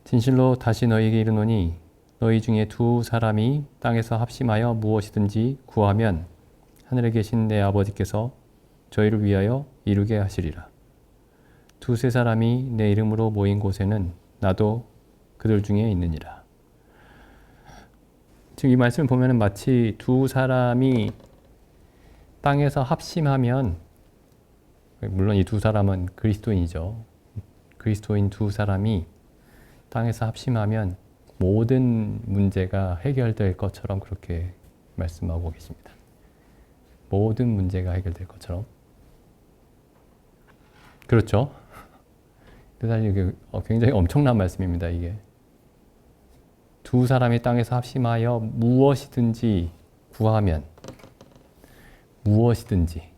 진실로 다시 너희에게 이르노니 너희 중에 두 사람이 땅에서 합심하여 무엇이든지 구하면 하늘에 계신 내 아버지께서 저희를 위하여 이루게 하시리라. 두세 사람이 내 이름으로 모인 곳에는 나도 그들 중에 있느니라. 지금 이 말씀을 보면 마치 두 사람이 땅에서 합심하면, 물론 이 두 사람은 그리스도인이죠. 그리스도인 두 사람이 땅에서 합심하면 모든 문제가 해결될 것처럼 그렇게 말씀하고 계십니다. 모든 문제가 해결될 것처럼. 그렇죠? 사실 이게 굉장히 엄청난 말씀입니다, 이게. 두 사람이 땅에서 합심하여 무엇이든지 구하면, 무엇이든지,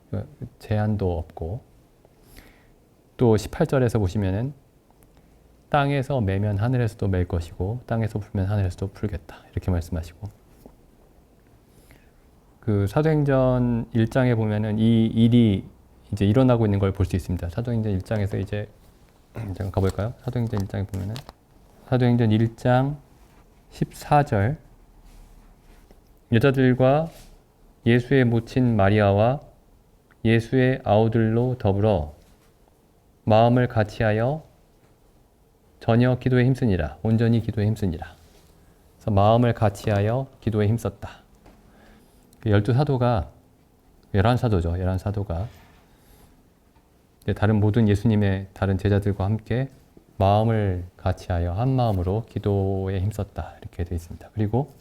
제한도 없고, 또 18절에서 보시면은 땅에서 매면 하늘에서도 맬 것이고 땅에서 풀면 하늘에서도 풀겠다, 이렇게 말씀하시고, 그 사도행전 1장에 보면은 이 일이 이제 일어나고 있는 걸 볼 수 있습니다. 사도행전 1장에서 이제 잠깐 가볼까요? 사도행전 1장에 보면은 사도행전 1장 14절, 여자들과 예수의 모친 마리아와 예수의 아우들로 더불어 마음을 같이하여 전혀 기도에 힘쓰니라. 온전히 기도에 힘쓰니라. 그래서 마음을 같이하여 기도에 힘썼다. 12사도가 11사도죠. 11사도가 다른 모든 예수님의 다른 제자들과 함께 마음을 같이하여 한 마음으로 기도에 힘썼다, 이렇게 되어 있습니다. 그리고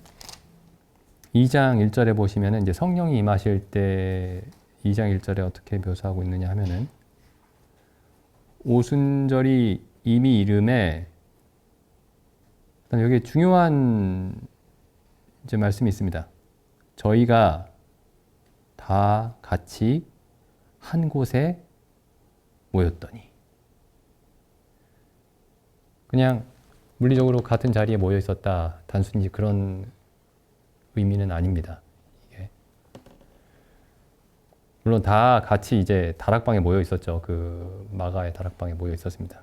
2장 1절에 보시면은 이제 성령이 임하실 때 2장 1절에 어떻게 묘사하고 있느냐 하면은 오순절이 이미 이름에, 여기 중요한 이제 말씀이 있습니다. 저희가 다 같이 한 곳에 모였더니. 그냥 물리적으로 같은 자리에 모여 있었다, 단순히 그런 의미는 아닙니다. 이게. 물론 다 같이 이제 다락방에 모여 있었죠. 그 마가의 다락방에 모여 있었습니다.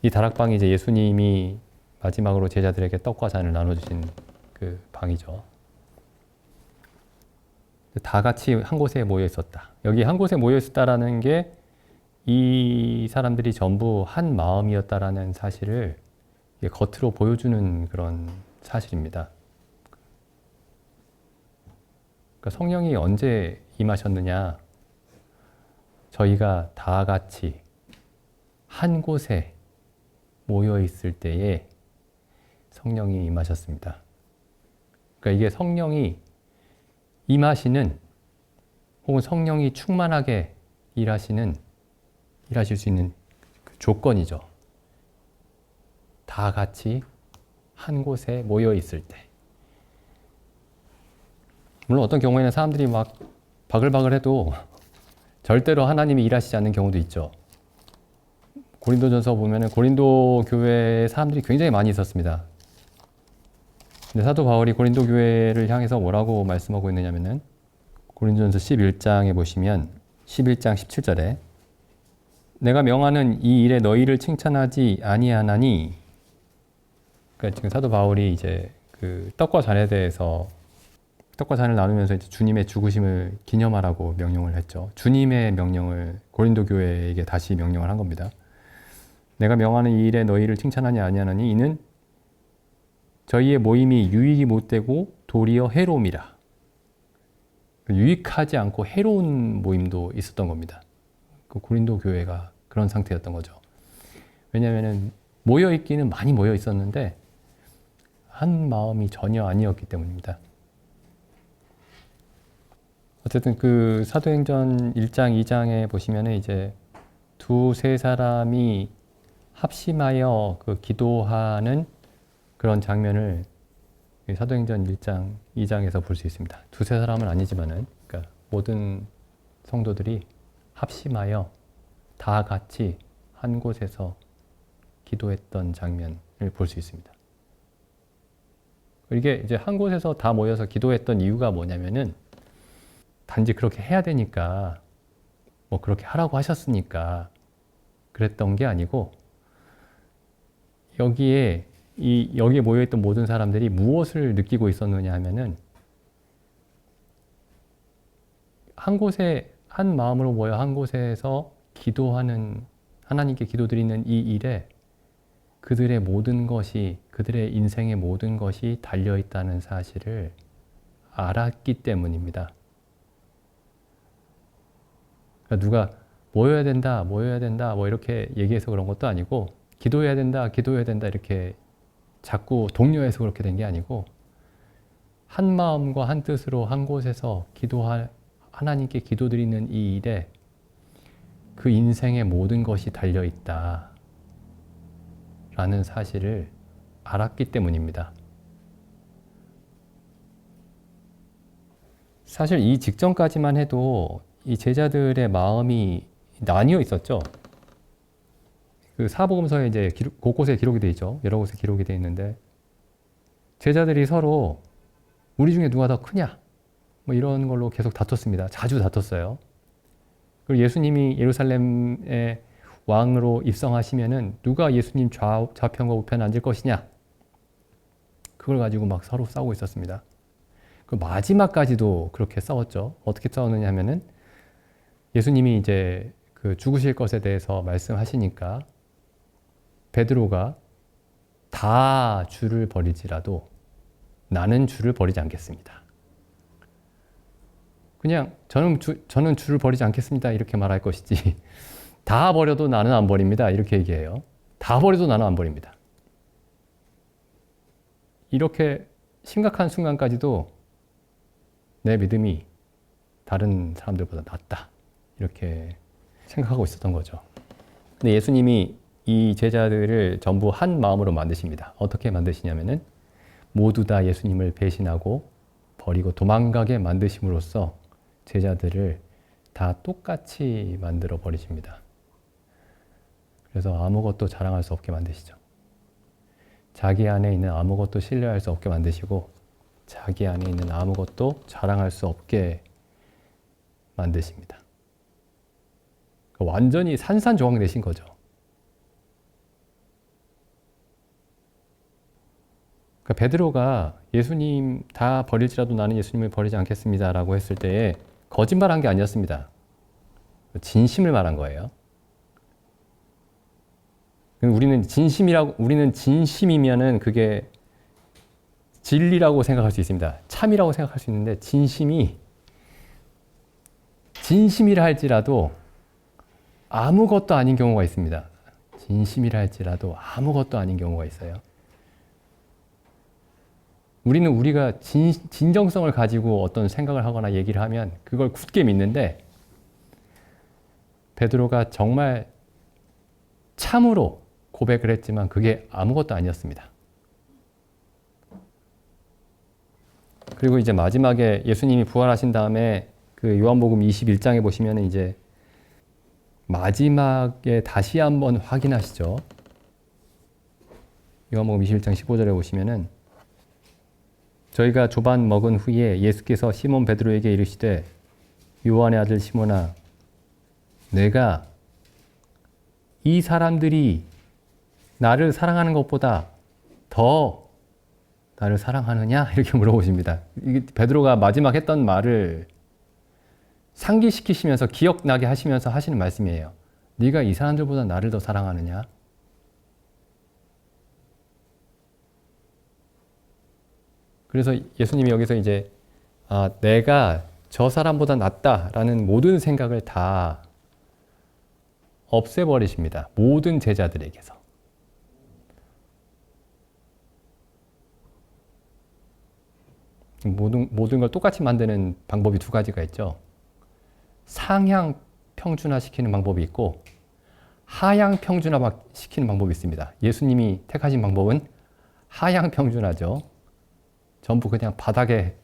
이 다락방이 이제 예수님이 마지막으로 제자들에게 떡과 잔을 나눠주신 그 방이죠. 다 같이 한 곳에 모여 있었다. 여기 한 곳에 모여 있었다라는 게 이 사람들이 전부 한 마음이었다라는 사실을 겉으로 보여주는 그런 사실입니다. 그러니까 성령이 언제 임하셨느냐? 저희가 다 같이 한 곳에 모여 있을 때에 성령이 임하셨습니다. 그러니까 이게 성령이 임하시는, 혹은 성령이 충만하게 일하실 수 있는 그 조건이죠. 다 같이 한 곳에 모여 있을 때. 물론 어떤 경우에는 사람들이 막 바글바글 해도 절대로 하나님이 일하시지 않는 경우도 있죠. 고린도전서 보면은 고린도 교회에 사람들이 굉장히 많이 있었습니다. 근데 사도 바울이 고린도 교회를 향해서 뭐라고 말씀하고 있느냐면은 고린도전서 11장에 보시면 11장 17절에 내가 명하는 이 일에 너희를 칭찬하지 아니하나니. 그러니까 지금 사도 바울이 이제 그 떡과 잔에 대해서, 떡과 잔을 나누면서 이제 주님의 죽으심을 기념하라고 명령을 했죠. 주님의 명령을 고린도 교회에게 다시 명령을 한 겁니다. 내가 명하는 이 일에 너희를 칭찬하지 아니하나니 이는 저희의 모임이 유익이 못되고 도리어 해로움이라. 유익하지 않고 해로운 모임도 있었던 겁니다. 그 고린도 교회가 그런 상태였던 거죠. 왜냐하면 모여 있기는 많이 모여 있었는데 한 마음이 전혀 아니었기 때문입니다. 어쨌든 그 사도행전 1장, 2장에 보시면은 이제 두세 사람이 합심하여 그 기도하는 그런 장면을 사도행전 1장, 2장에서 볼 수 있습니다. 두세 사람은 아니지만은, 그러니까 모든 성도들이 합심하여 다 같이 한 곳에서 기도했던 장면을 볼 수 있습니다. 이게 이제 한 곳에서 다 모여서 기도했던 이유가 뭐냐면은 단지 그렇게 해야 되니까, 뭐 그렇게 하라고 하셨으니까 그랬던 게 아니고, 여기에 모여있던 모든 사람들이 무엇을 느끼고 있었느냐 하면은 한 곳에 한 마음으로 모여 한 곳에서 기도하는 하나님께 기도드리는 이 일에 그들의 모든 것이 그들의 인생의 모든 것이 달려있다는 사실을 알았기 때문입니다. 그러니까 누가 모여야 된다 뭐 이렇게 얘기해서 그런 것도 아니고 기도해야 된다 이렇게 자꾸 독려해서 그렇게 된 게 아니고 한 마음과 한 뜻으로 한 곳에서 하나님께 기도드리는 이 일에 그 인생의 모든 것이 달려있다 라는 사실을 알았기 때문입니다. 사실 이 직전까지만 해도 이 제자들의 마음이 나뉘어 있었죠. 그 사복음서에 이제 곳곳에 기록이 되어 있죠. 여러 곳에 기록이 되어 있는데 제자들이 서로 우리 중에 누가 더 크냐 뭐 이런 걸로 계속 다퉜습니다. 자주 다퉜어요. 그리고 예수님이 예루살렘의 왕으로 입성하시면은 누가 예수님 좌편과 우편에 앉을 것이냐 그걸 가지고 막 서로 싸우고 있었습니다. 그 마지막까지도 그렇게 싸웠죠. 어떻게 싸웠느냐 하면은 예수님이 이제 그 죽으실 것에 대해서 말씀하시니까 베드로가 다 주를 버리지라도 나는 주를 버리지 않겠습니다. 그냥 저는 주를 버리지 않겠습니다 이렇게 말할 것이지 다 버려도 나는 안 버립니다 이렇게 얘기해요. 다 버려도 나는 안 버립니다. 이렇게 심각한 순간까지도 내 믿음이 다른 사람들보다 낫다 이렇게 생각하고 있었던 거죠. 근데 예수님이 이 제자들을 전부 한 마음으로 만드십니다. 어떻게 만드시냐면은 모두 다 예수님을 배신하고 버리고 도망가게 만드심으로써 제자들을 다 똑같이 만들어 버리십니다. 그래서 아무것도 자랑할 수 없게 만드시죠. 자기 안에 있는 아무것도 신뢰할 수 없게 만드시고 자기 안에 있는 아무것도 자랑할 수 없게 만드십니다. 완전히 산산조각내신 거죠. 그러니까 베드로가 예수님 다 버릴지라도 나는 예수님을 버리지 않겠습니다 라고 했을 때에 거짓말한 게 아니었습니다. 진심을 말한 거예요. 우리는 진심이면은 그게 진리라고 생각할 수 있습니다. 참이라고 생각할 수 있는데 진심이라 할지라도 아무것도 아닌 경우가 있습니다. 진심이라 할지라도 아무것도 아닌 경우가 있어요. 우리는 우리가 진정성을 가지고 어떤 생각을 하거나 얘기를 하면 그걸 굳게 믿는데 베드로가 정말 참으로 고백을 했지만 그게 아무것도 아니었습니다. 그리고 이제 마지막에 예수님이 부활하신 다음에 그 요한복음 21장에 보시면 이제 마지막에 다시 한번 확인하시죠. 요한복음 21장 15절에 보시면은 저희가 조반 먹은 후에 예수께서 시몬 베드로에게 이르시되 요한의 아들 시몬아 내가 이 사람들이 나를 사랑하는 것보다 더 나를 사랑하느냐? 이렇게 물어보십니다. 이게 베드로가 마지막 했던 말을 상기시키시면서 기억나게 하시면서 하시는 말씀이에요. 네가 이 사람들보다 나를 더 사랑하느냐? 그래서 예수님이 여기서 이제 내가 저 사람보다 낫다라는 모든 생각을 다 없애버리십니다. 모든 제자들에게서. 모든 걸 똑같이 만드는 방법이 두 가지가 있죠. 상향 평준화시키는 방법이 있고 하향 평준화시키는 방법이 있습니다. 예수님이 택하신 방법은 하향 평준화죠. 전부 그냥 바닥에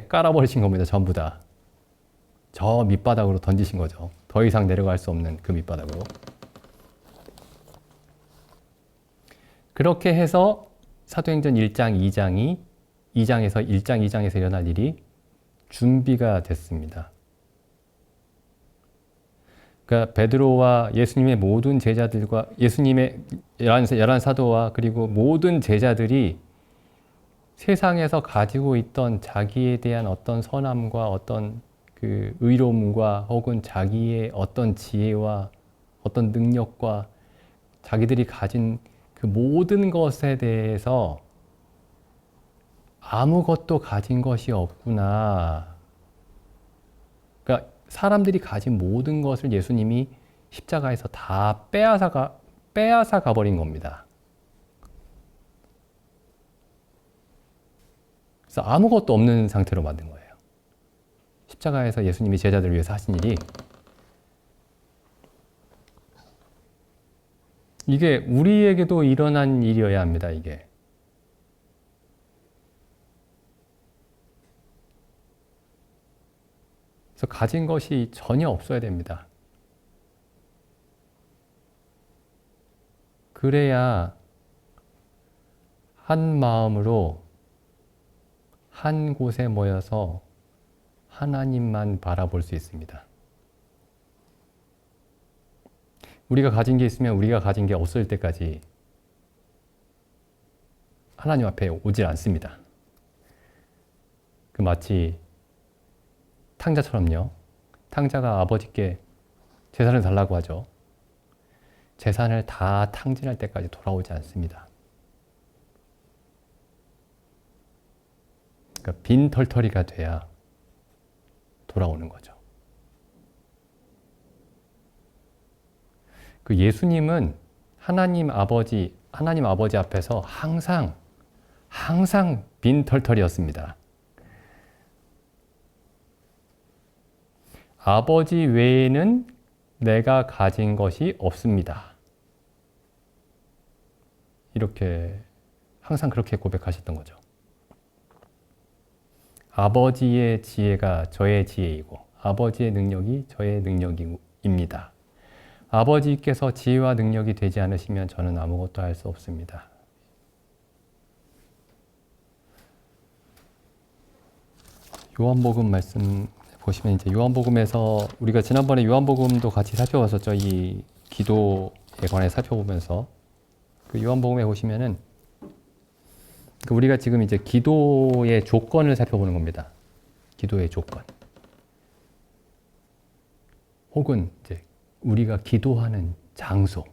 깔아버리신 겁니다. 전부 다. 저 밑바닥으로 던지신 거죠. 더 이상 내려갈 수 없는 그 밑바닥으로. 그렇게 해서 사도행전 1장, 2장에서 1장, 2장에서 일어날 일이 준비가 됐습니다. 그러니까 베드로와 예수님의 모든 제자들과 예수님의 열한 사도와 그리고 모든 제자들이 세상에서 가지고 있던 자기에 대한 어떤 선함과 어떤 그 의로움과 혹은 자기의 어떤 지혜와 어떤 능력과 자기들이 가진 그 모든 것에 대해서 아무것도 가진 것이 없구나. 그러니까 사람들이 가진 모든 것을 예수님이 십자가에서 다 빼앗아 가버린 겁니다. 그래서 아무것도 없는 상태로 만든 거예요. 십자가에서 예수님이 제자들을 위해서 하신 일이 이게 우리에게도 일어난 일이어야 합니다. 이게. 그래서 가진 것이 전혀 없어야 됩니다. 그래야 한 마음으로 한 곳에 모여서 하나님만 바라볼 수 있습니다. 우리가 가진 게 있으면 우리가 가진 게 없을 때까지 하나님 앞에 오질 않습니다. 그 마치 탕자처럼요. 탕자가 아버지께 재산을 달라고 하죠. 재산을 다 탕진할 때까지 돌아오지 않습니다. 그러니까 빈털터리가 돼야 돌아오는 거죠. 그 예수님은 하나님 아버지 앞에서 항상 빈털터리였습니다. 아버지 외에는 내가 가진 것이 없습니다. 이렇게 항상 그렇게 고백하셨던 거죠. 아버지의 지혜가 저의 지혜이고 아버지의 능력이 저의 능력입니다. 아버지께서 지혜와 능력이 되지 않으시면 저는 아무것도 할 수 없습니다. 요한복음 말씀 보시면 이제 요한복음에서 우리가 지난번에 요한복음도 같이 살펴봤었죠. 이 기도에 관해 살펴보면서 그 요한복음에 보시면은 우리가 지금 이제 기도의 조건을 살펴보는 겁니다. 기도의 조건. 혹은 이제 우리가 기도하는 장소,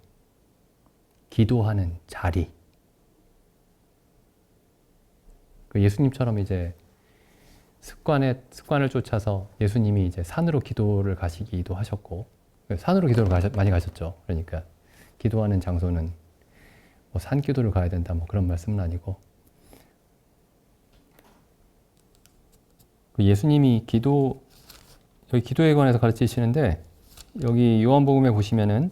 기도하는 자리. 그 예수님처럼 이제 습관을 쫓아서 예수님이 이제 산으로 기도를 가시기도 하셨고, 산으로 기도를 많이 가셨죠. 그러니까 기도하는 장소는 뭐 산 기도를 가야 된다, 뭐 그런 말씀은 아니고, 예수님이 여기 기도에 관해서 가르치시는데, 여기 요한복음에 보시면은,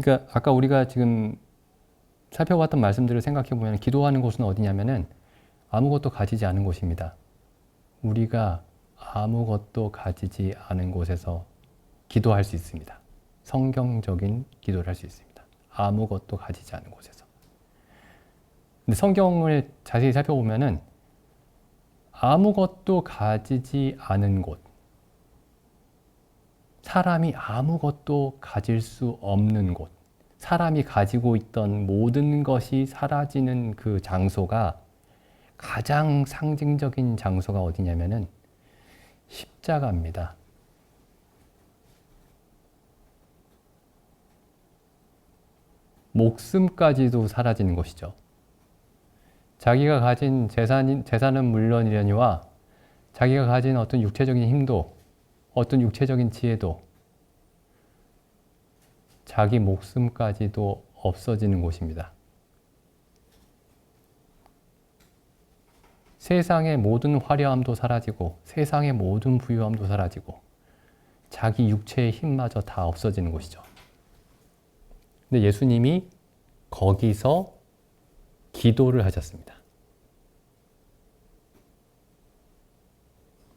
그러니까 아까 우리가 지금 살펴봤던 말씀들을 생각해 보면 기도하는 곳은 어디냐면은 아무것도 가지지 않은 곳입니다. 우리가 아무것도 가지지 않은 곳에서 기도할 수 있습니다. 성경적인 기도를 할 수 있습니다. 아무것도 가지지 않은 곳에서. 근데 성경을 자세히 살펴보면은 아무것도 가지지 않은 곳, 사람이 아무것도 가질 수 없는 곳, 사람이 가지고 있던 모든 것이 사라지는 그 장소가 가장 상징적인 장소가 어디냐면은 십자가입니다. 목숨까지도 사라지는 것이죠. 자기가 가진 재산은 물론이려니와 자기가 가진 어떤 육체적인 힘도 어떤 육체적인 지혜도 자기 목숨까지도 없어지는 곳입니다. 세상의 모든 화려함도 사라지고 세상의 모든 부유함도 사라지고 자기 육체의 힘마저 다 없어지는 곳이죠. 근데 예수님이 거기서 기도를 하셨습니다.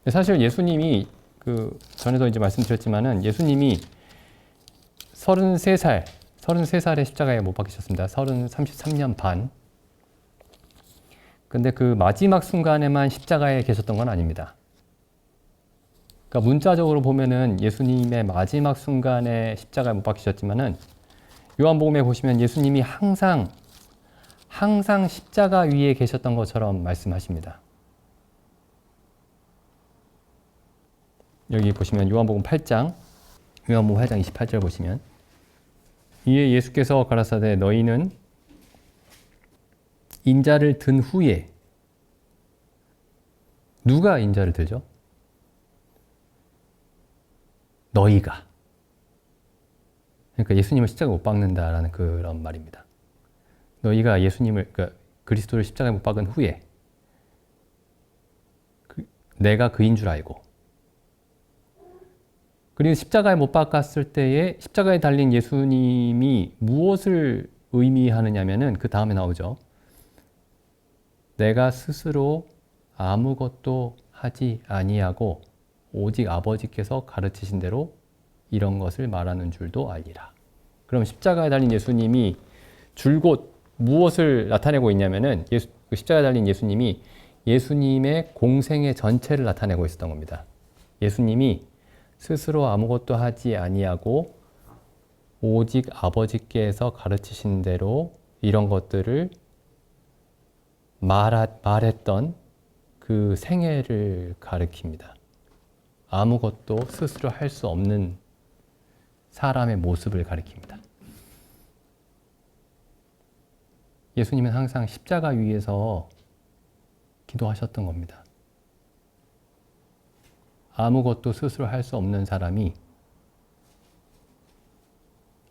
사실 예수님이 전에도 이제 말씀드렸지만은 예수님이 33살에 십자가에 못 박히셨습니다. 33년 반. 근데 그 마지막 순간에만 십자가에 계셨던 건 아닙니다. 그러니까 문자적으로 보면은 예수님의 마지막 순간에 십자가에 못 박히셨지만은 요한복음에 보시면 예수님이 항상 십자가 위에 계셨던 것처럼 말씀하십니다. 여기 보시면 요한복음 8장 28절 보시면 이에 예수께서 가라사대 너희는 인자를 든 후에 누가 인자를 들죠? 너희가. 그러니까 예수님을 십자가에 못 박는다라는 그런 말입니다. 너희가 예수님을 그러니까 그리스도를 십자가에 못 박은 후에 내가 그인 줄 알고 그리고 십자가에 못 박았을 때에 십자가에 달린 예수님이 무엇을 의미하느냐면은 그 다음에 나오죠. 내가 스스로 아무것도 하지 아니하고 오직 아버지께서 가르치신 대로 이런 것을 말하는 줄도 알리라. 그럼 십자가에 달린 예수님이 줄곧 무엇을 나타내고 있냐면은 십자가에 달린 예수님이 예수님의 공생의 전체를 나타내고 있었던 겁니다. 예수님이 스스로 아무것도 하지 아니하고 오직 아버지께서 가르치신 대로 이런 것들을 말했던 그 생애를 가리킵니다. 아무것도 스스로 할 수 없는 사람의 모습을 가리킵니다. 예수님은 항상 십자가 위에서 기도하셨던 겁니다. 아무것도 스스로 할 수 없는 사람이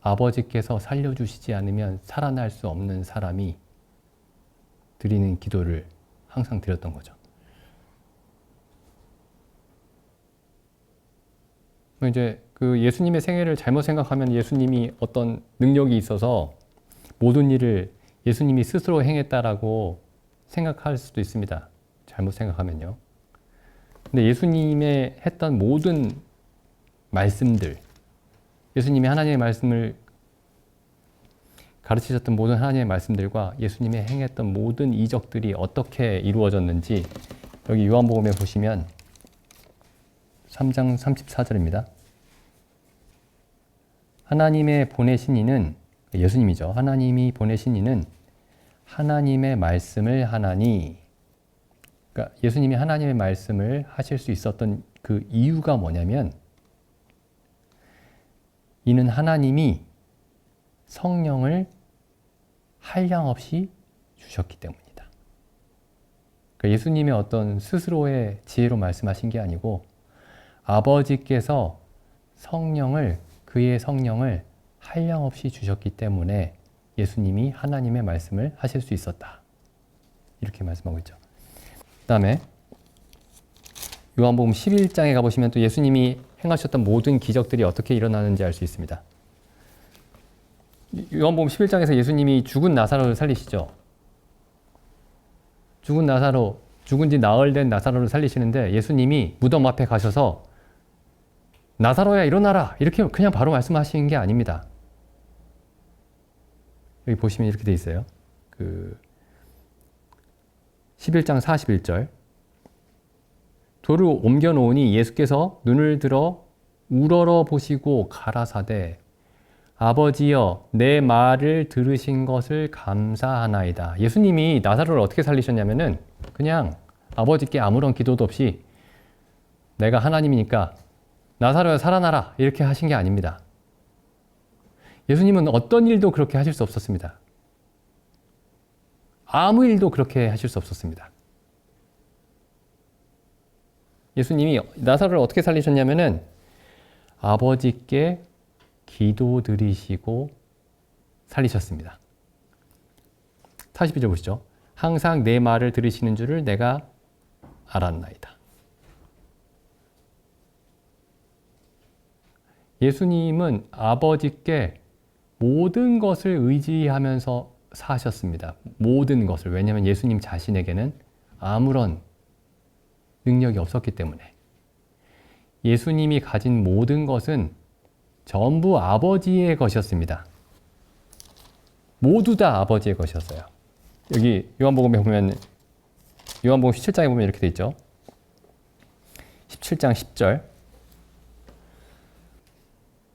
아버지께서 살려주시지 않으면 살아날 수 없는 사람이 드리는 기도를 항상 드렸던 거죠. 이제 그 예수님의 생애를 잘못 생각하면 예수님이 어떤 능력이 있어서 모든 일을 예수님이 스스로 행했다라고 생각할 수도 있습니다. 잘못 생각하면요. 근데 예수님의 했던 모든 말씀들, 예수님이 하나님의 말씀을 가르치셨던 모든 하나님의 말씀들과 예수님의 행했던 모든 이적들이 어떻게 이루어졌는지 여기 요한복음에 보시면 3장 34절입니다. 하나님의 보내신 이는 예수님이죠. 하나님이 보내신 이는 하나님의 말씀을 하나니 그러니까 예수님이 하나님의 말씀을 하실 수 있었던 그 이유가 뭐냐면 이는 하나님이 성령을 한량없이 주셨기 때문이다. 그러니까 예수님의 어떤 스스로의 지혜로 말씀하신 게 아니고 아버지께서 그의 성령을 한량없이 주셨기 때문에 예수님이 하나님의 말씀을 하실 수 있었다. 이렇게 말씀하고 있죠. 그 다음에 요한복음 11장에 가보시면 또 예수님이 행하셨던 모든 기적들이 어떻게 일어나는지 알 수 있습니다. 요한복음 11장에서 예수님이 죽은 나사로를 살리시죠. 죽은 지 나흘 된 나사로를 살리시는데 예수님이 무덤 앞에 가셔서 나사로야 일어나라 이렇게 그냥 바로 말씀하시는 게 아닙니다. 여기 보시면 이렇게 돼 있어요. 11장 41절 돌을 옮겨 놓으니 예수께서 눈을 들어 우러러 보시고 가라사대 아버지여 내 말을 들으신 것을 감사하나이다. 예수님이 나사로를 어떻게 살리셨냐면은 그냥 아버지께 아무런 기도도 없이 내가 하나님이니까 나사로야 살아나라 이렇게 하신 게 아닙니다. 예수님은 어떤 일도 그렇게 하실 수 없었습니다. 아무 일도 그렇게 하실 수 없었습니다. 예수님이 나사로를 어떻게 살리셨냐면은 아버지께 기도드리시고 살리셨습니다. 42절 보시죠. 항상 내 말을 들으시는 줄을 내가 알았나이다. 예수님은 아버지께 모든 것을 의지하면서 사셨습니다. 모든 것을. 왜냐하면 예수님 자신에게는 아무런 능력이 없었기 때문에. 예수님이 가진 모든 것은 전부 아버지의 것이었습니다. 모두 다 아버지의 것이었어요. 여기 요한복음에 보면 요한복음 17장에 보면 이렇게 돼 있죠. 17장 10절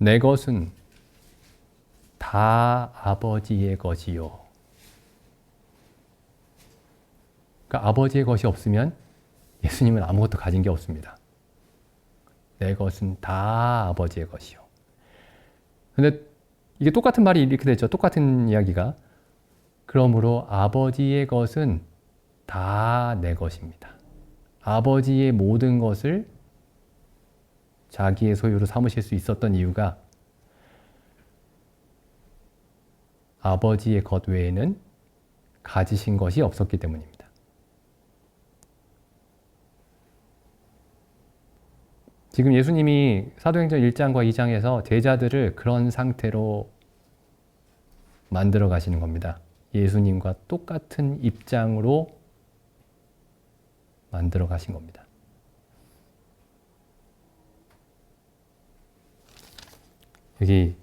내 것은 다 아버지의 것이요. 그러니까 아버지의 것이 없으면 예수님은 아무것도 가진 게 없습니다. 내 것은 다 아버지의 것이요. 근데 이게 똑같은 말이 이렇게 되죠. 똑같은 이야기가. 그러므로 아버지의 것은 다 내 것입니다. 아버지의 모든 것을 자기의 소유로 삼으실 수 있었던 이유가 아버지의 것 외에는 가지신 것이 없었기 때문입니다. 지금 예수님이 사도행전 1장과 2장에서 제자들을 그런 상태로 만들어 가시는 겁니다. 예수님과 똑같은 입장으로 만들어 가신 겁니다. 여기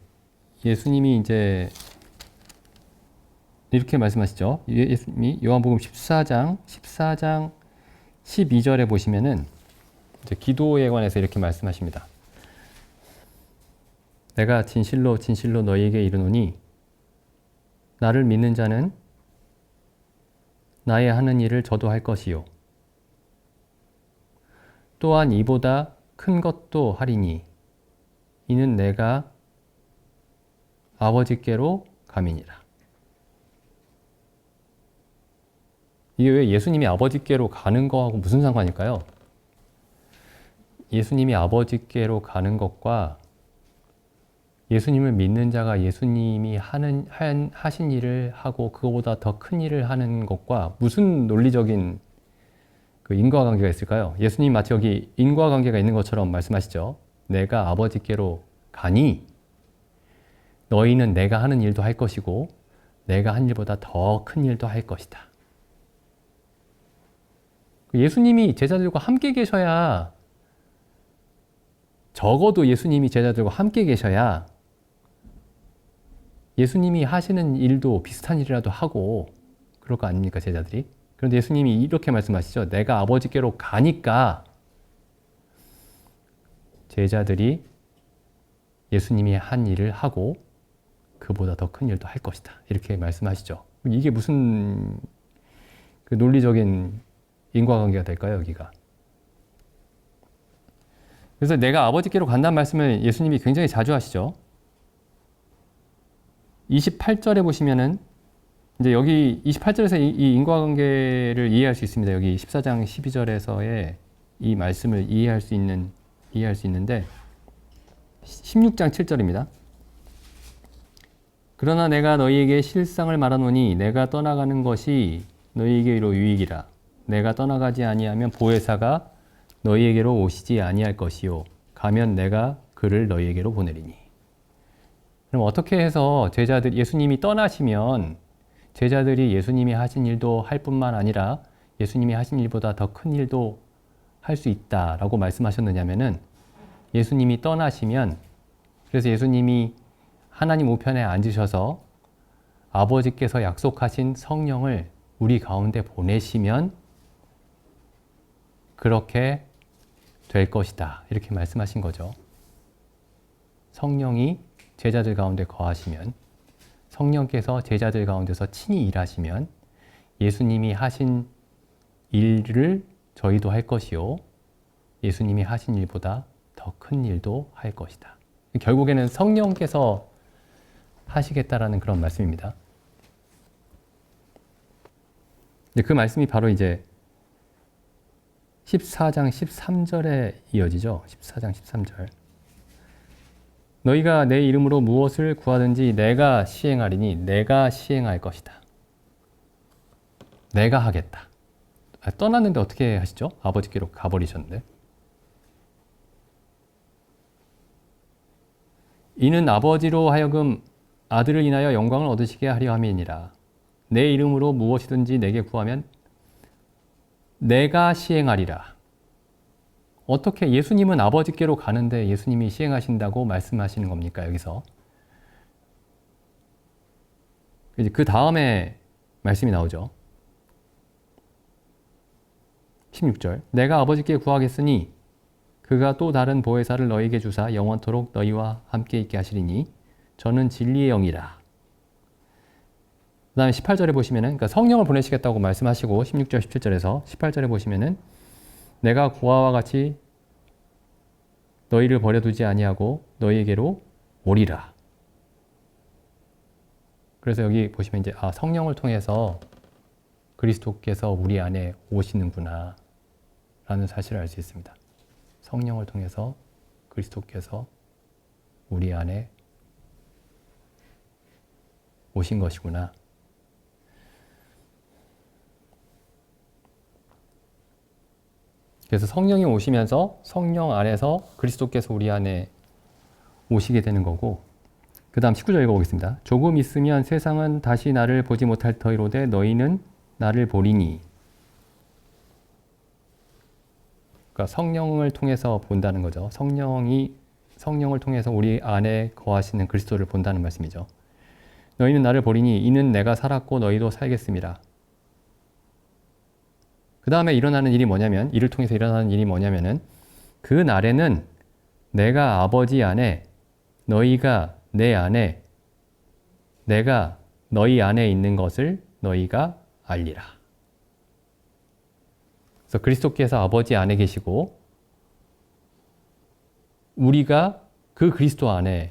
예수님이 이제 이렇게 말씀하시죠. 예수님이 요한복음 14장 12절에 보시면은 이제 기도에 관해서 이렇게 말씀하십니다. 내가 진실로 진실로 너희에게 이르노니 나를 믿는 자는 나의 하는 일을 저도 할 것이요 또한 이보다 큰 것도 하리니 이는 내가 아버지께로 감이니라. 이게 왜 예수님이 아버지께로 가는 거하고 무슨 상관일까요? 예수님이 아버지께로 가는 것과 예수님을 믿는 자가 예수님이 하신 일을 하고 그거보다 더 큰 일을 하는 것과 무슨 논리적인 그 인과관계가 있을까요? 예수님 마치 여기 인과관계가 있는 것처럼 말씀하시죠. 내가 아버지께로 가니 너희는 내가 하는 일도 할 것이고 내가 한 일보다 더 큰 일도 할 것이다. 예수님이 제자들과 함께 계셔야 적어도 예수님이 제자들과 함께 계셔야 예수님이 하시는 일도 비슷한 일이라도 하고 그럴 거 아닙니까, 제자들이? 그런데 예수님이 이렇게 말씀하시죠. 내가 아버지께로 가니까 제자들이 예수님이 한 일을 하고 그보다 더 큰 일도 할 것이다. 이렇게 말씀하시죠. 이게 무슨 그 논리적인 인과관계가 될까요, 여기가? 그래서 내가 아버지께로 간다는 말씀을 예수님이 굉장히 자주 하시죠. 28절에 보시면은 이제 여기 28절에서 이 인과관계를 이해할 수 있습니다. 여기 14장 12절에서의 이 말씀을 이해할 수 있는데 16장 7절입니다. 그러나 내가 너희에게 실상을 말하노니 내가 떠나가는 것이 너희에게로 유익이라. 내가 떠나가지 아니하면 보혜사가 너희에게로 오시지 아니할 것이요 가면 내가 그를 너희에게로 보내리니. 그럼 어떻게 해서 예수님이 떠나시면 제자들이 예수님이 하신 일도 할 뿐만 아니라 예수님이 하신 일보다 더 큰 일도 할 수 있다라고 말씀하셨느냐면은 예수님이 떠나시면 그래서 예수님이 하나님 우편에 앉으셔서 아버지께서 약속하신 성령을 우리 가운데 보내시면 그렇게 될 것이다. 이렇게 말씀하신 거죠. 성령이 제자들 가운데 거하시면 성령께서 제자들 가운데서 친히 일하시면 예수님이 하신 일을 저희도 할 것이요 예수님이 하신 일보다 더 큰 일도 할 것이다. 결국에는 성령께서 하시겠다라는 그런 말씀입니다. 그 말씀이 바로 이제 14장 13절에 이어지죠. 14장 13절. 너희가 내 이름으로 무엇을 구하든지 내가 시행하리니 내가 시행할 것이다. 내가 하겠다. 떠났는데 어떻게 하시죠? 아버지께로 가버리셨는데. 이는 아버지로 하여금 아들을 인하여 영광을 얻으시게 하려 함이니라. 내 이름으로 무엇이든지 내게 구하면 내가 시행하리라. 어떻게 예수님은 아버지께로 가는데 예수님이 시행하신다고 말씀하시는 겁니까? 여기서. 이제 그 다음에 말씀이 나오죠. 16절. 내가 아버지께 구하겠으니 그가 또 다른 보혜사를 너희에게 주사 영원토록 너희와 함께 있게 하시리니 저는 진리의 영이라. 그 다음에 18절에 보시면은, 그러니까 성령을 보내시겠다고 말씀하시고 16절, 17절에서 18절에 보시면은 내가 고아와 같이 너희를 버려두지 아니하고 너희에게로 오리라. 그래서 여기 보시면 이제 성령을 통해서 그리스도께서 우리 안에 오시는구나 라는 사실을 알 수 있습니다. 성령을 통해서 그리스도께서 우리 안에 오신 것이구나. 그래서 성령이 오시면서 성령 안에서 그리스도께서 우리 안에 오시게 되는 거고, 그 다음 19절 읽어보겠습니다. 조금 있으면 세상은 다시 나를 보지 못할 터이로되 너희는 나를 보리니. 그러니까 성령을 통해서 본다는 거죠. 성령을 통해서 우리 안에 거하시는 그리스도를 본다는 말씀이죠. 너희는 나를 보리니 이는 내가 살았고 너희도 살겠습니다. 그 다음에 일어나는 일이 뭐냐면, 이를 통해서 일어나는 일이 뭐냐면은 그 날에는 내가 아버지 안에 너희가 내 안에 내가 너희 안에 있는 것을 너희가 알리라. 그래서 그리스도께서 아버지 안에 계시고 우리가 그 그리스도 안에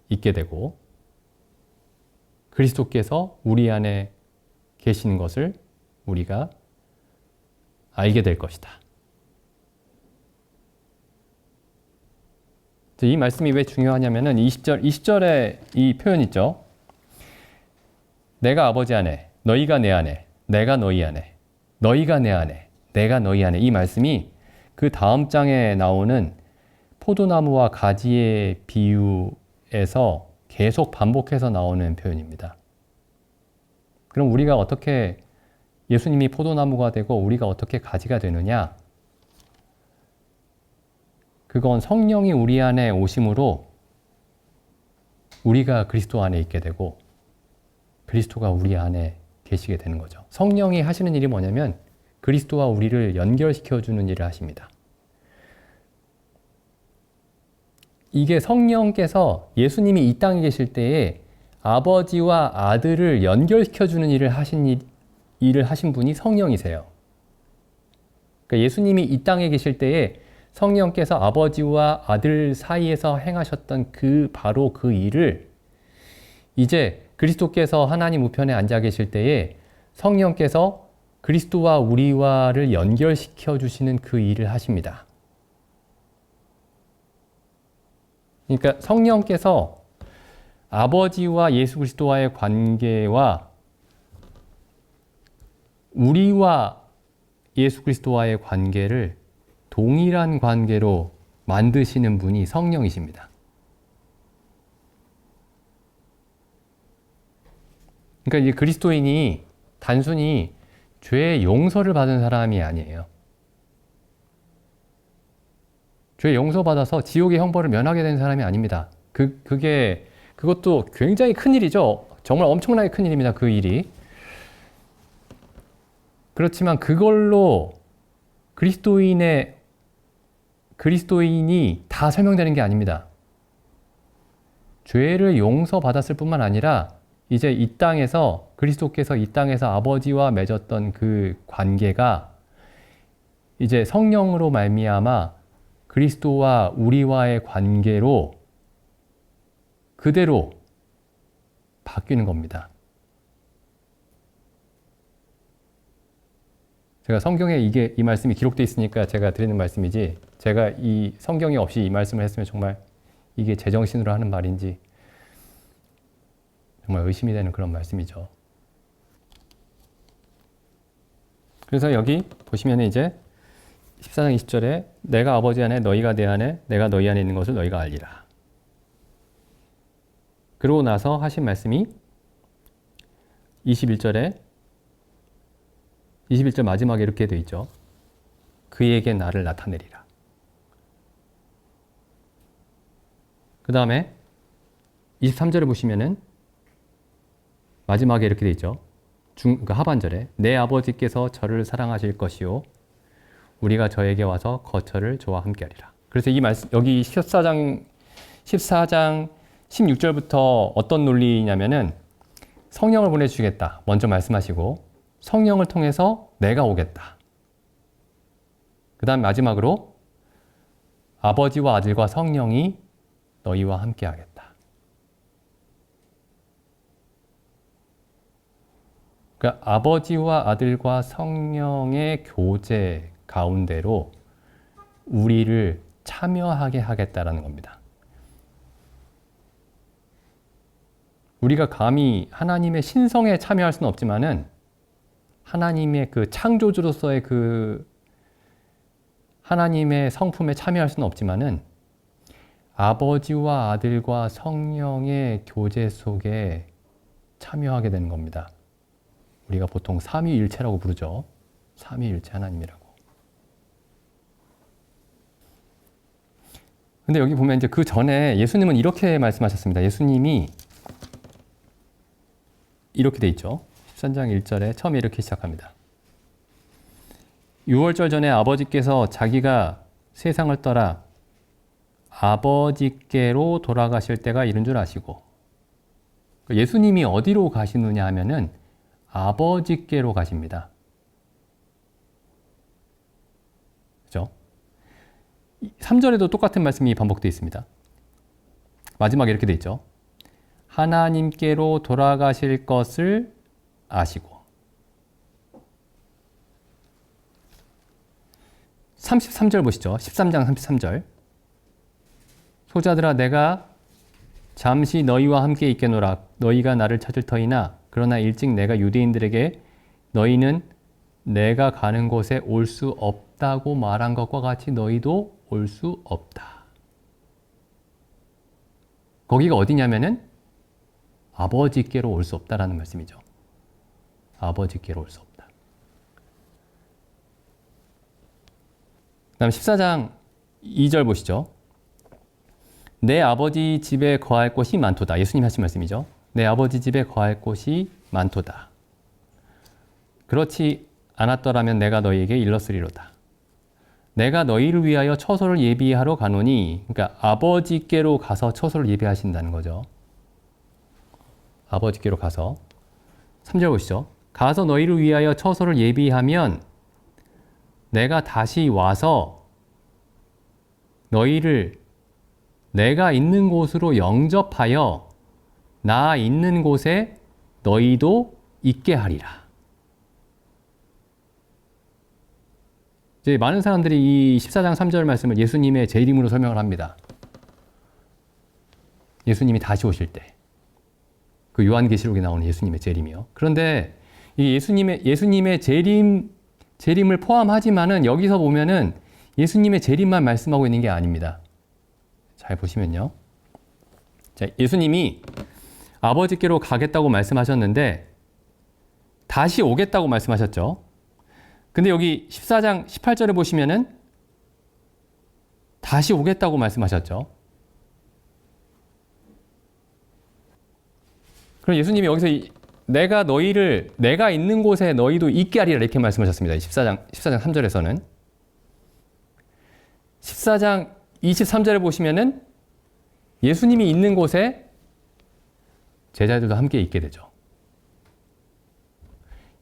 있게 되고 그리스도께서 우리 안에 계시는 것을 우리가 알게 될 것이다. 이 말씀이 왜 중요하냐면은 20절에 이 표현 있죠. 내가 아버지 안에, 너희가 내 안에, 내가 너희 안에, 너희가 내 안에, 내가 너희 안에. 이 말씀이 그 다음 장에 나오는 포도나무와 가지의 비유에서 계속 반복해서 나오는 표현입니다. 그럼 우리가 어떻게, 예수님이 포도나무가 되고 우리가 어떻게 가지가 되느냐? 그건 성령이 우리 안에 오심으로 우리가 그리스도 안에 있게 되고 그리스도가 우리 안에 계시게 되는 거죠. 성령이 하시는 일이 뭐냐면 그리스도와 우리를 연결시켜주는 일을 하십니다. 이게 성령께서 예수님이 이 땅에 계실 때에 아버지와 아들을 연결시켜주는 일을 하신 분이 성령이세요. 그러니까 예수님이 이 땅에 계실 때에 성령께서 아버지와 아들 사이에서 행하셨던 바로 그 일을 이제 그리스도께서 하나님 우편에 앉아 계실 때에 성령께서 그리스도와 우리와를 연결시켜 주시는 그 일을 하십니다. 그러니까 성령께서 아버지와 예수 그리스도와의 관계와 우리와 예수 그리스도와의 관계를 동일한 관계로 만드시는 분이 성령이십니다. 그러니까 이 그리스도인이 단순히 죄의 용서를 받은 사람이 아니에요. 죄의 용서받아서 지옥의 형벌을 면하게 된 사람이 아닙니다. 그것도 굉장히 큰 일이죠. 정말 엄청나게 큰 일입니다. 그 일이. 그렇지만 그걸로 그리스도인이 다 설명되는 게 아닙니다. 죄를 용서받았을 뿐만 아니라 이제 이 땅에서 그리스도께서 이 땅에서 아버지와 맺었던 그 관계가 이제 성령으로 말미암아 그리스도와 우리와의 관계로 그대로 바뀌는 겁니다. 제가 성경에 이 말씀이 기록되어 있으니까 제가 드리는 말씀이지, 제가 이 성경이 없이 이 말씀을 했으면 정말 이게 제정신으로 하는 말인지 정말 의심이 되는 그런 말씀이죠. 그래서 여기 보시면 이제 14장 20절에 내가 아버지 안에 너희가 내 안에 내가 너희 안에 있는 것을 너희가 알리라. 그러고 나서 하신 말씀이 21절 마지막에 이렇게 되어 있죠. 그에게 나를 나타내리라. 그 다음에 23절에 보시면은 마지막에 이렇게 되어 있죠. 그러니까 하반절에 내 아버지께서 저를 사랑하실 것이요 우리가 저에게 와서 거처를 저와 함께 하리라. 그래서 이 말씀 여기 14장 16절부터 어떤 논리냐면은 성령을 보내주시겠다. 먼저 말씀하시고 성령을 통해서 내가 오겠다. 그 다음 마지막으로 아버지와 아들과 성령이 너희와 함께 하겠다. 그러니까 아버지와 아들과 성령의 교제 가운데로 우리를 참여하게 하겠다라는 겁니다. 우리가 감히 하나님의 신성에 참여할 수는 없지만은 하나님의 그 창조주로서의 그 하나님의 성품에 참여할 수는 없지만은 아버지와 아들과 성령의 교제 속에 참여하게 되는 겁니다. 우리가 보통 삼위일체라고 부르죠. 삼위일체 하나님이라고. 근데 여기 보면 이제 그 전에 예수님은 이렇게 말씀하셨습니다. 예수님이 이렇게 돼 있죠. 13장 1절에 처음에 이렇게 시작합니다. 6월절 전에 아버지께서 자기가 세상을 떠나 아버지께로 돌아가실 때가 이른 줄 아시고, 예수님이 어디로 가시느냐 하면은 아버지께로 가십니다. 그죠? 3절에도 똑같은 말씀이 반복되어 있습니다. 마지막에 이렇게 되어 있죠. 하나님께로 돌아가실 것을 아시고. 33절 보시죠. 13장 33절. 소자들아 내가 잠시 너희와 함께 있겠노라. 너희가 나를 찾을 터이나 그러나 일찍 내가 유대인들에게 너희는 내가 가는 곳에 올 수 없다고 말한 것과 같이 너희도 올 수 없다. 거기가 어디냐면은 아버지께로 올 수 없다라는 말씀이죠. 아버지께로 올 수 없다. 그 다음 14장 2절 보시죠. 내 아버지 집에 거할 곳이 많도다. 예수님 하신 말씀이죠. 내 아버지 집에 거할 곳이 많도다. 그렇지 않았더라면 내가 너희에게 일렀으리로다. 내가 너희를 위하여 처소를 예비하러 가노니, 그러니까 아버지께로 가서 처소를 예비하신다는 거죠. 아버지께로 가서. 3절 보시죠. 가서 너희를 위하여 처소를 예비하면 내가 다시 와서 너희를 내가 있는 곳으로 영접하여 나 있는 곳에 너희도 있게 하리라. 이제 많은 사람들이 이 14장 3절 말씀을 예수님의 재림으로 설명을 합니다. 예수님이 다시 오실 때. 그 요한계시록에 나오는 예수님의 재림이요. 그런데 이 예수님의 재림을 포함하지만은 여기서 보면은 예수님의 재림만 말씀하고 있는 게 아닙니다. 잘 보시면요. 자, 예수님이 아버지께로 가겠다고 말씀하셨는데 다시 오겠다고 말씀하셨죠. 근데 여기 14장 18절에 보시면은 다시 오겠다고 말씀하셨죠. 그럼 예수님이 여기서 내가 있는 곳에 너희도 있게 하리라 이렇게 말씀하셨습니다. 14장 3절에서는. 14장 23절에 보시면은 예수님이 있는 곳에 제자들도 함께 있게 되죠.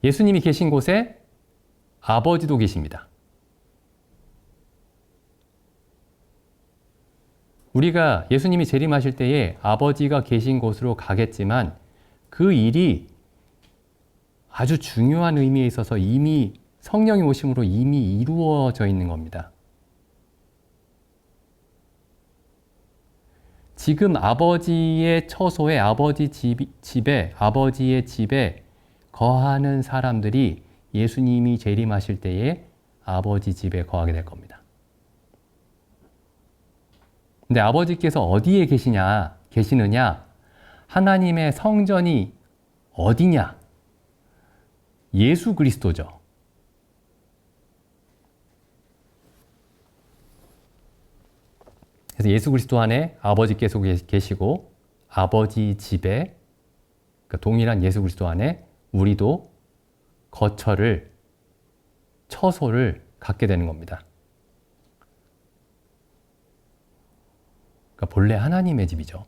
예수님이 계신 곳에 아버지도 계십니다. 우리가 예수님이 재림하실 때에 아버지가 계신 곳으로 가겠지만 그 일이 아주 중요한 의미에 있어서 이미 성령이 오심으로 이미 이루어져 있는 겁니다. 지금 아버지의 처소에 아버지의 집에 거하는 사람들이 예수님이 재림하실 때에 아버지 집에 거하게 될 겁니다. 근데 아버지께서 어디에 계시느냐? 하나님의 성전이 어디냐? 예수 그리스도죠. 그래서 예수 그리스도 안에 아버지께서 계시고 아버지 집에, 그러니까 동일한 예수 그리스도 안에 우리도 처소를 갖게 되는 겁니다. 그러니까 본래 하나님의 집이죠.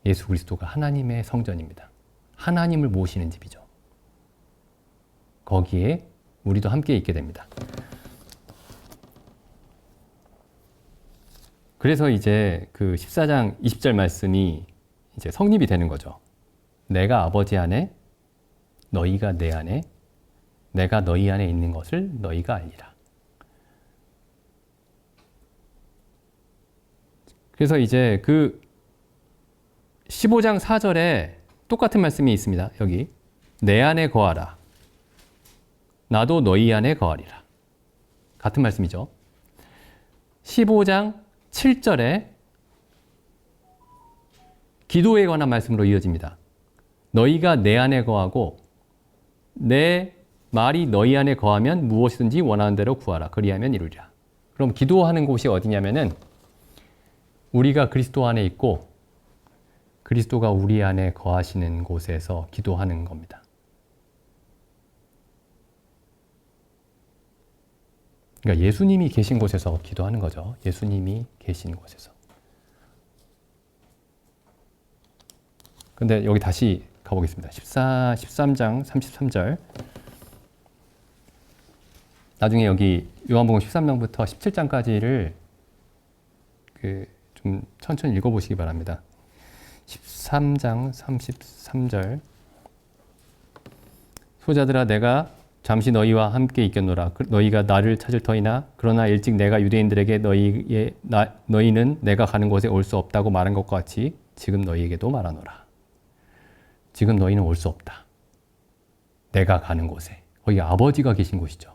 예수 그리스도가 하나님의 성전입니다. 하나님을 모시는 집이죠. 거기에 우리도 함께 있게 됩니다. 그래서 이제 그 14장 20절 말씀이 이제 성립이 되는 거죠. 내가 아버지 안에, 너희가 내 안에, 내가 너희 안에 있는 것을 너희가 알리라. 그래서 이제 그 15장 4절에 똑같은 말씀이 있습니다. 여기 내 안에 거하라. 나도 너희 안에 거하리라. 같은 말씀이죠. 15장 7절에 기도에 관한 말씀으로 이어집니다. 너희가 내 안에 거하고 내 말이 너희 안에 거하면 무엇이든지 원하는 대로 구하라. 그리하면 이루리라. 그럼 기도하는 곳이 어디냐면은 우리가 그리스도 안에 있고 그리스도가 우리 안에 거하시는 곳에서 기도하는 겁니다. 그러니까 예수님이 계신 곳에서 기도하는 거죠. 예수님이 계신 곳에서. 근데 여기 다시 가보겠습니다. 13장 33절. 나중에 여기 요한복음 13장부터 17장까지를 좀 천천히 읽어보시기 바랍니다. 13장 33절. 소자들아 내가 잠시 너희와 함께 있겠노라. 너희가 나를 찾을 터이나 그러나 일찍 내가 유대인들에게 너희는 내가 가는 곳에 올 수 없다고 말한 것과 같이 지금 너희에게도 말하노라. 지금 너희는 올 수 없다. 내가 가는 곳에. 거기 아버지가 계신 곳이죠.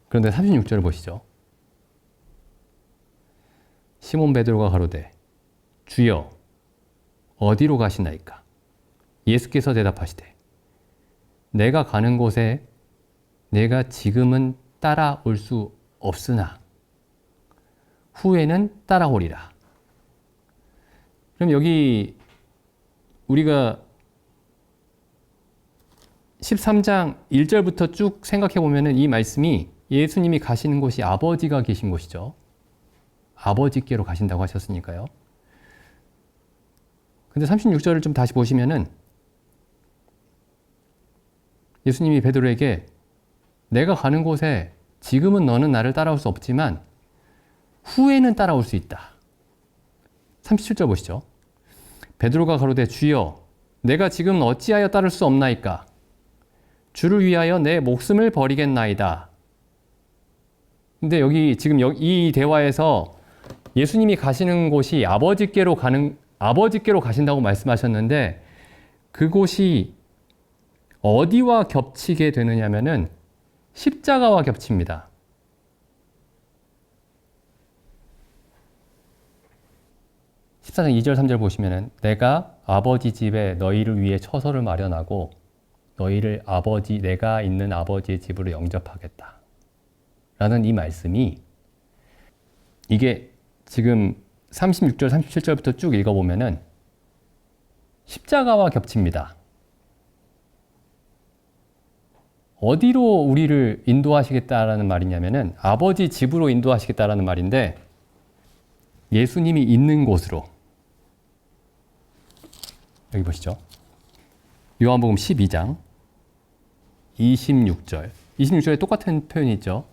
그런데 36절을 보시죠. 시몬 베드로가 가로되 주여 어디로 가시나이까? 예수께서 대답하시되 내가 가는 곳에 내가 지금은 따라올 수 없으나 후에는 따라오리라. 그럼 여기 우리가 13장 1절부터 쭉 생각해 보면은 이 말씀이 예수님이 가시는 곳이 아버지가 계신 곳이죠. 아버지께로 가신다고 하셨으니까요. 근데 36절을 좀 다시 보시면은 예수님이 베드로에게 내가 가는 곳에 지금은 너는 나를 따라올 수 없지만 후에는 따라올 수 있다. 37절 보시죠. 베드로가 가로되 주여 내가 지금 어찌하여 따를 수 없나이까? 주를 위하여 내 목숨을 버리겠나이다. 근데 여기 지금 이 대화에서 예수님이 가시는 곳이 아버지께로 가신다고 말씀하셨는데 그곳이 어디와 겹치게 되느냐면은 십자가와 겹칩니다. (14장 2절 3절) 보시면은 내가 아버지 집에 너희를 위해 처소를 마련하고 너희를 내가 있는 아버지의 집으로 영접하겠다 라는 이 말씀이 이게 지금 36절 37절부터 쭉 읽어보면은 십자가와 겹칩니다. 어디로 우리를 인도하시겠다라는 말이냐면은 아버지 집으로 인도하시겠다라는 말인데 예수님이 있는 곳으로. 여기 보시죠. 요한복음 12장 26절. 26절에 똑같은 표현이 있죠.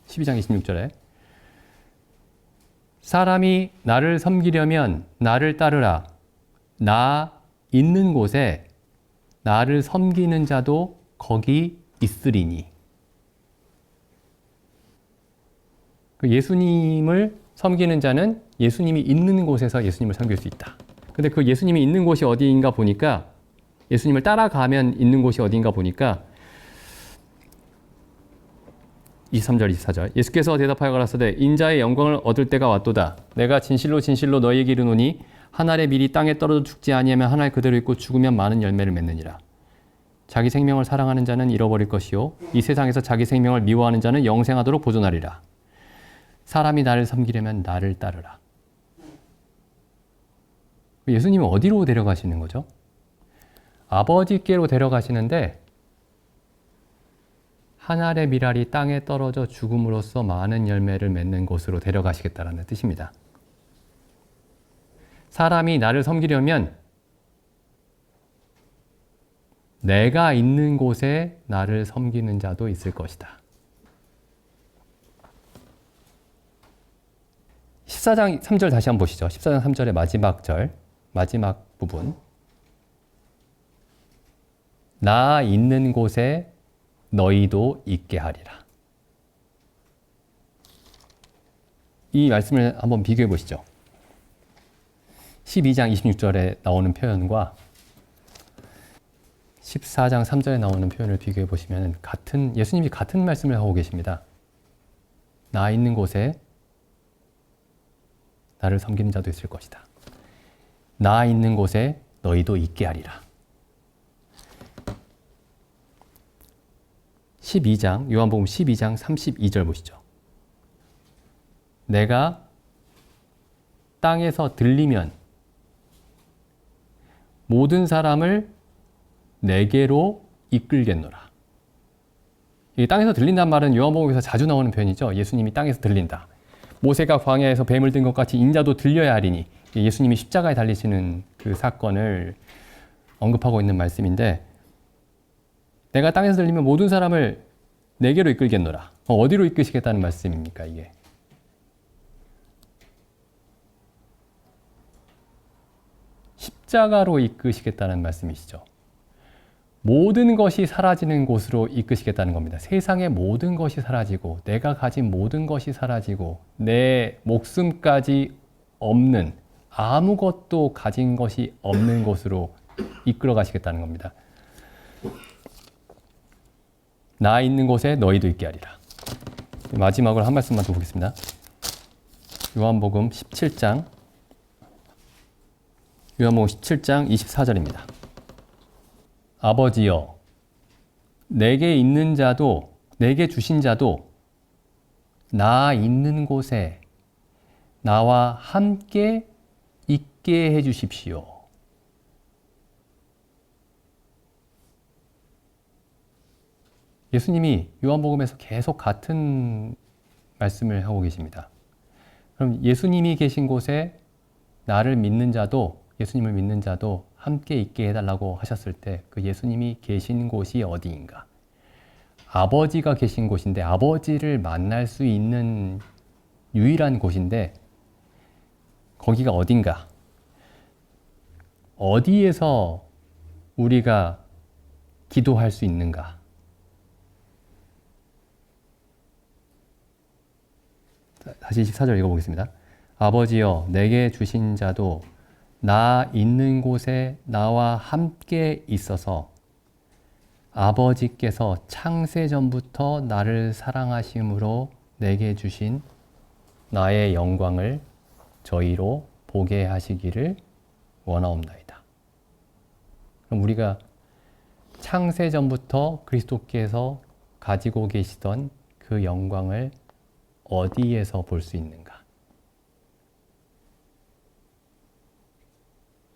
12장 26절에 사람이 나를 섬기려면 나를 따르라. 나 있는 곳에 나를 섬기는 자도 거기 있으리니. 예수님을 섬기는 자는 예수님이 있는 곳에서 예수님을 섬길 수 있다. 근데 그 예수님이 있는 곳이 어디인가 보니까 예수님을 따라가면 있는 곳이 어디인가 보니까 23절 24절 예수께서 대답하여 가라사대 인자의 영광을 얻을 때가 왔도다. 내가 진실로 진실로 너희에게 이르노니 한 알의 밀이 땅에 떨어져 죽지 아니하면 한 알 그대로 있고 죽으면 많은 열매를 맺느니라. 자기 생명을 사랑하는 자는 잃어버릴 것이요 이 세상에서 자기 생명을 미워하는 자는 영생하도록 보존하리라. 사람이 나를 섬기려면 나를 따르라. 예수님은 어디로 데려가시는 거죠? 아버지께로 데려가시는데 한 알의 밀알이 땅에 떨어져 죽음으로써 많은 열매를 맺는 곳으로 데려가시겠다라는 뜻입니다. 사람이 나를 섬기려면 내가 있는 곳에 나를 섬기는 자도 있을 것이다. 14장 3절 다시 한번 보시죠. 14장 3절의 마지막 절, 마지막 부분. 나 있는 곳에 너희도 있게 하리라. 이 말씀을 한번 비교해 보시죠. 12장 26절에 나오는 표현과 14장 3절에 나오는 표현을 비교해 보시면 예수님이 같은 말씀을 하고 계십니다. 나 있는 곳에 나를 섬기는 자도 있을 것이다. 나 있는 곳에 너희도 있게 하리라. 요한복음 12장 32절 보시죠. 내가 땅에서 들리면 모든 사람을 내게로 이끌겠노라. 이 땅에서 들린다는 말은 요한복음에서 자주 나오는 표현이죠. 예수님이 땅에서 들린다. 모세가 광야에서 뱀을 든 것 같이 인자도 들려야 하리니, 예수님이 십자가에 달리시는 그 사건을 언급하고 있는 말씀인데, 내가 땅에서 들리면 모든 사람을 내게로 이끌겠노라. 어디로 이끄시겠다는 말씀입니까, 이게? 십자가로 이끄시겠다는 말씀이시죠. 모든 것이 사라지는 곳으로 이끄시겠다는 겁니다. 세상의 모든 것이 사라지고, 내가 가진 모든 것이 사라지고, 내 목숨까지 없는, 아무것도 가진 것이 없는 곳으로 이끌어 가시겠다는 겁니다. 나 있는 곳에 너희도 있게 하리라. 마지막으로 한 말씀만 더 보겠습니다. 요한복음 17장 24절입니다. 아버지여, 내게 있는 자도, 내게 주신 자도 나 있는 곳에 나와 함께 있게 해 주십시오. 예수님이 요한복음에서 계속 같은 말씀을 하고 계십니다. 그럼 예수님이 계신 곳에 나를 믿는 자도, 예수님을 믿는 자도 함께 있게 해달라고 하셨을 때 그 예수님이 계신 곳이 어디인가? 아버지가 계신 곳인데, 아버지를 만날 수 있는 유일한 곳인데, 거기가 어딘가? 어디에서 우리가 기도할 수 있는가? 다시 14절 읽어보겠습니다. 아버지여, 내게 주신 자도 나 있는 곳에 나와 함께 있어서 아버지께서 창세전부터 나를 사랑하심으로 내게 주신 나의 영광을 저희로 보게 하시기를 원하옵나이다. 그럼 우리가 창세전부터 그리스도께서 가지고 계시던 그 영광을 어디에서 볼 수 있는가?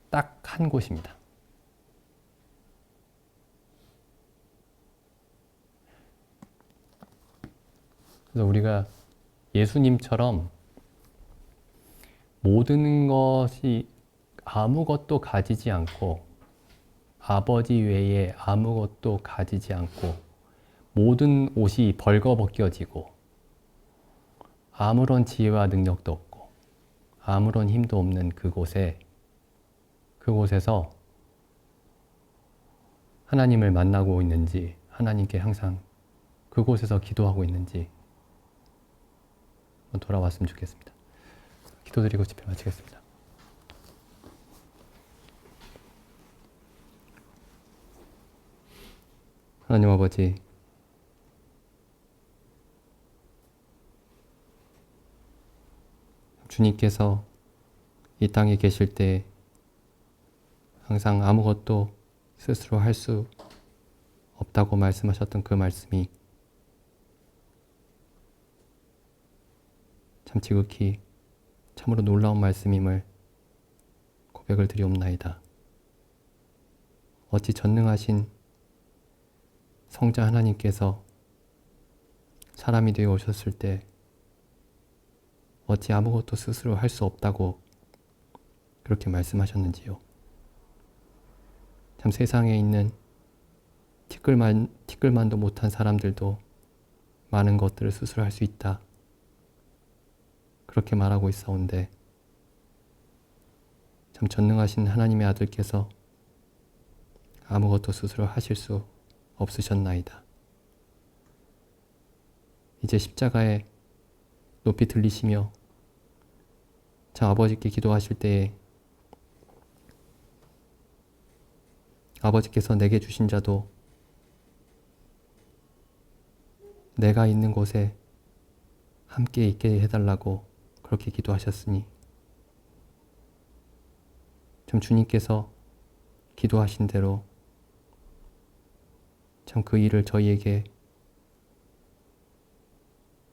딱 한 곳입니다. 그래서 우리가 예수님처럼 모든 것이 아무것도 가지지 않고, 아버지 외에 아무것도 가지지 않고, 모든 옷이 벌거벗겨지고, 아무런 지혜와 능력도 없고, 아무런 힘도 없는 그곳에서 하나님을 만나고 있는지, 하나님께 항상 그곳에서 기도하고 있는지 돌아왔으면 좋겠습니다. 기도드리고 집회 마치겠습니다. 하나님 아버지, 주님께서 이 땅에 계실 때 항상 아무것도 스스로 할 수 없다고 말씀하셨던 그 말씀이 참 지극히 참으로 놀라운 말씀임을 고백을 드리옵나이다. 어찌 전능하신 성자 하나님께서 사람이 되어 오셨을 때 어찌 아무것도 스스로 할 수 없다고 그렇게 말씀하셨는지요. 참 세상에 있는 티끌만도 못한 사람들도 많은 것들을 스스로 할 수 있다. 그렇게 말하고 있사온데 참 전능하신 하나님의 아들께서 아무것도 스스로 하실 수 없으셨나이다. 이제 십자가에 높이 들리시며 참 아버지께 기도하실 때에 아버지께서 내게 주신 자도 내가 있는 곳에 함께 있게 해달라고 그렇게 기도하셨으니 참 주님께서 기도하신 대로 참 그 일을 저희에게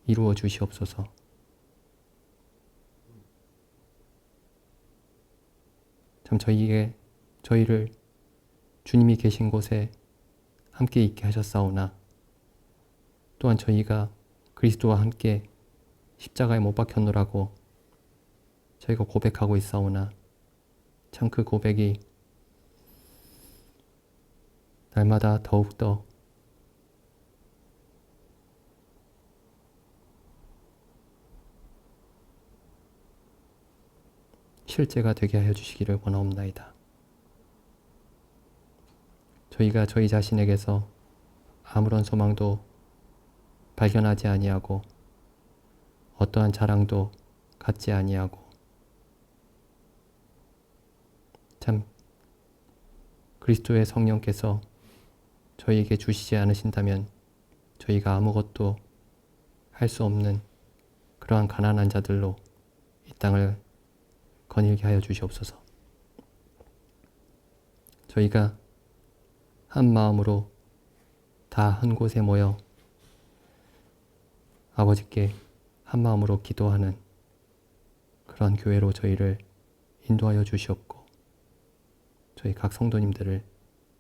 이루어 주시옵소서. 참 저희를 주님이 계신 곳에 함께 있게 하셨사오나 또한 저희가 그리스도와 함께 십자가에 못 박혔노라고 저희가 고백하고 있사오나 참 그 고백이 날마다 더욱더 실제가 되게 하여 주시기를 원하옵나이다. 저희가 저희 자신에게서 아무런 소망도 발견하지 아니하고 어떠한 자랑도 갖지 아니하고 참 그리스도의 성령께서 저희에게 주시지 않으신다면 저희가 아무것도 할 수 없는 그러한 가난한 자들로 이 땅을 거닐게 하여 주시옵소서. 저희가 한 마음으로 다 한 곳에 모여 아버지께 한 마음으로 기도하는 그런 교회로 저희를 인도하여 주시옵고 저희 각 성도님들을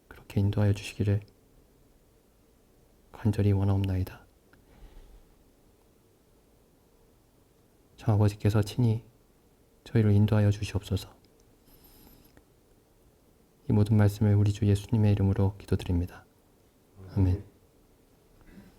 그렇게 인도하여 주시기를 간절히 원하옵나이다. 참 아버지께서 친히 저희를 인도하여 주시옵소서. 이 모든 말씀을 우리 주 예수님의 이름으로 기도드립니다. 아멘.